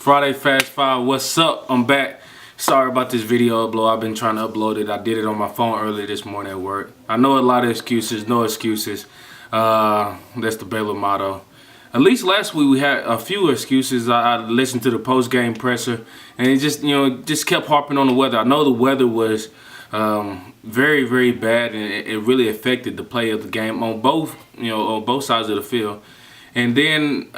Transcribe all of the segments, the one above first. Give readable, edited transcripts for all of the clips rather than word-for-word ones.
Friday Fast Five, what's up? I'm back. Sorry about this video upload. I've been trying to upload it. I did it on my phone earlier this morning at work. I know a lot of excuses, no excuses. That's the Baylor motto. At least last week we had a few excuses. I listened to the post-game presser, and it just kept harping on the weather. I know the weather was very, very bad, and it really affected the play of the game on both sides of the field. And then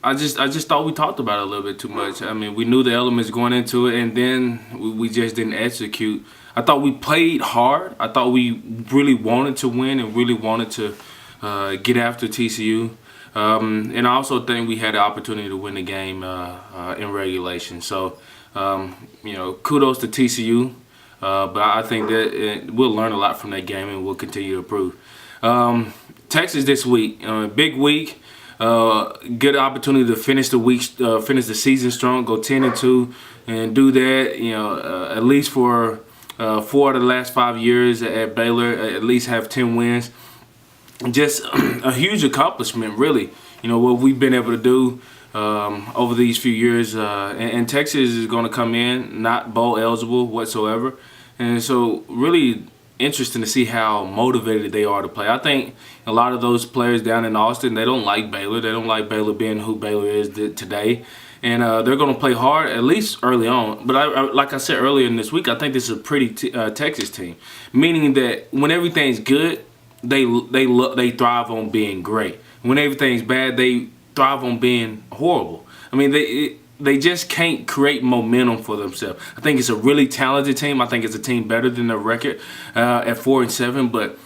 I just thought we talked about it a little bit too much. I mean, we knew the elements going into it, and then we just didn't execute. I thought we played hard. I thought we really wanted to win and really wanted to get after TCU. And I also think we had the opportunity to win the game in regulation. So, kudos to TCU. But I think that we'll learn a lot from that game, and we'll continue to improve. Texas this week, big week. Good opportunity to finish the week, finish the season strong, go 10-2, and do that. At least for 4 of the last 5 years at Baylor, at least have 10 wins. Just a huge accomplishment, really. What we've been able to do over these few years, and Texas is going to come in not bowl eligible whatsoever, and so really interesting to see how motivated they are to play. I think a lot of those players down in Austin, they don't like Baylor. They don't like Baylor being who Baylor is today. And they're going to play hard, at least early on. But like I said earlier in this week, I think this is a pretty Texas team, meaning that when everything's good, they thrive on being great. When everything's bad, they thrive on being horrible. I mean, they just can't create momentum for themselves. I think it's a really talented team. I think it's a team better than their record at 4-7, but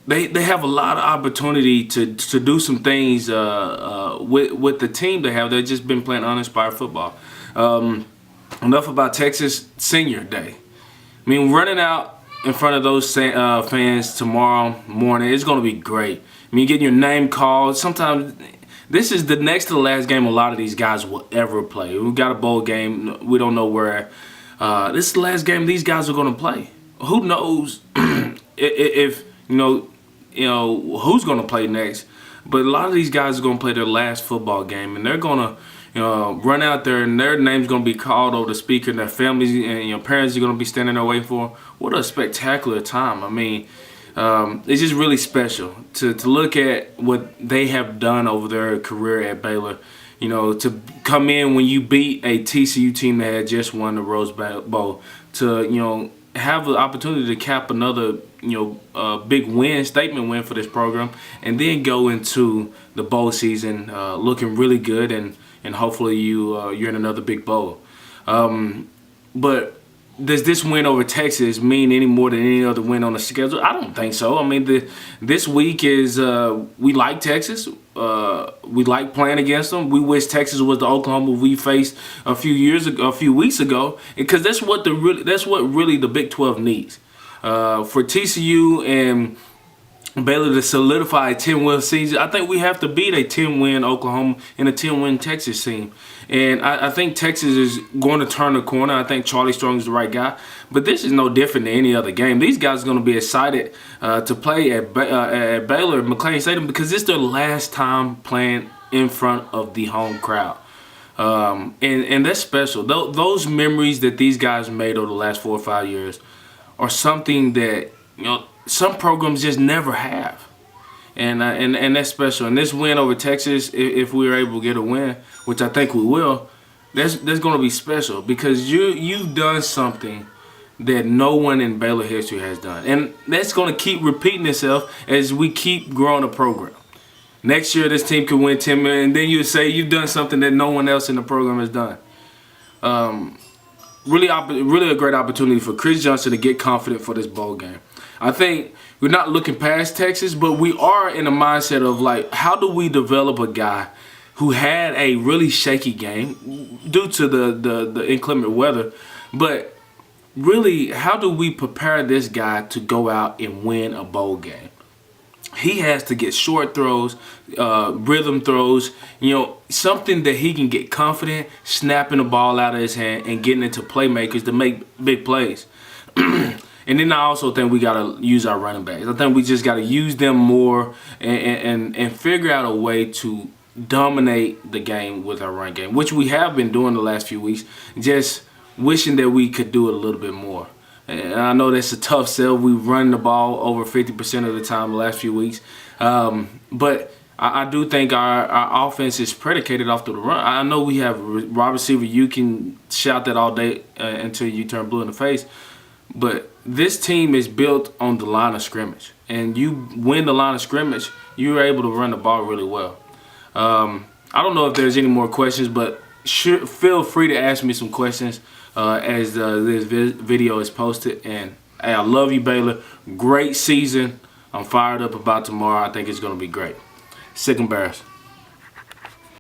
they have a lot of opportunity to do some things with the team they have. They've just been playing uninspired football. Enough about Texas Senior Day. I mean, running out in front of those fans tomorrow morning, it's going to be great. I mean, getting your name called. Sometimes this is the next to the last game a lot of these guys will ever play. We've got a bowl game. We don't know where. This is the last game these guys are going to play. Who knows if who's going to play next? But a lot of these guys are going to play their last football game, and they're going to run out there, and their name's going to be called over the speaker, and their families and parents are going to be standing there waiting for them. What a spectacular time! I mean, it's just really special to look at what they have done over their career at Baylor. To come in when you beat a TCU team that had just won the Rose Bowl, to have the opportunity to cap another big win, statement win for this program, and then go into the bowl season looking really good, and hopefully you're in another big bowl. But does this win over Texas mean any more than any other win on the schedule? I don't think so. I mean, this week is we like Texas. We like playing against them. We wish Texas was the Oklahoma we faced a few weeks ago, because that's what really the Big 12 needs. For TCU and Baylor to solidify a 10-win season, I think we have to beat a 10-win Oklahoma and a 10-win Texas team. And I think Texas is going to turn the corner. I think Charlie Strong is the right guy. But this is no different than any other game. These guys are going to be excited to play at Baylor, McLean Stadium, because it's their last time playing in front of the home crowd. And that's special. Those memories that these guys made over the last 4 or 5 years are something that some programs just never have. And that's special. And this win over Texas, if we are able to get a win, which I think we will, that's going to be special, because you've done something that no one in Baylor history has done. And that's going to keep repeating itself as we keep growing the program. Next year, this team could win 10 million, and then you say you've done something that no one else in the program has done. Really a great opportunity for Chris Johnson to get confident for this bowl game. I think we're not looking past Texas, but we are in a mindset of, like, how do we develop a guy who had a really shaky game due to the inclement weather, but really, how do we prepare this guy to go out and win a bowl game? He has to get short throws, rhythm throws, something that he can get confident, snapping the ball out of his hand and getting into playmakers to make big plays. And then I also think we got to use our running backs. I think we just got to use them more and figure out a way to dominate the game with our run game, which we have been doing the last few weeks. Just wishing that we could do it a little bit more. And I know that's a tough sell. We've run the ball over 50% of the time the last few weeks. But I do think our offense is predicated off the run. I know we have wide receiver. You can shout that all day until you turn blue in the face. But this team is built on the line of scrimmage. And you win the line of scrimmage, you're able to run the ball really well. I don't know if there's any more questions, but feel free to ask me some questions as this video is posted. And hey, I love you, Baylor. Great season. I'm fired up about tomorrow. I think it's going to be great. Sick and embarrassed.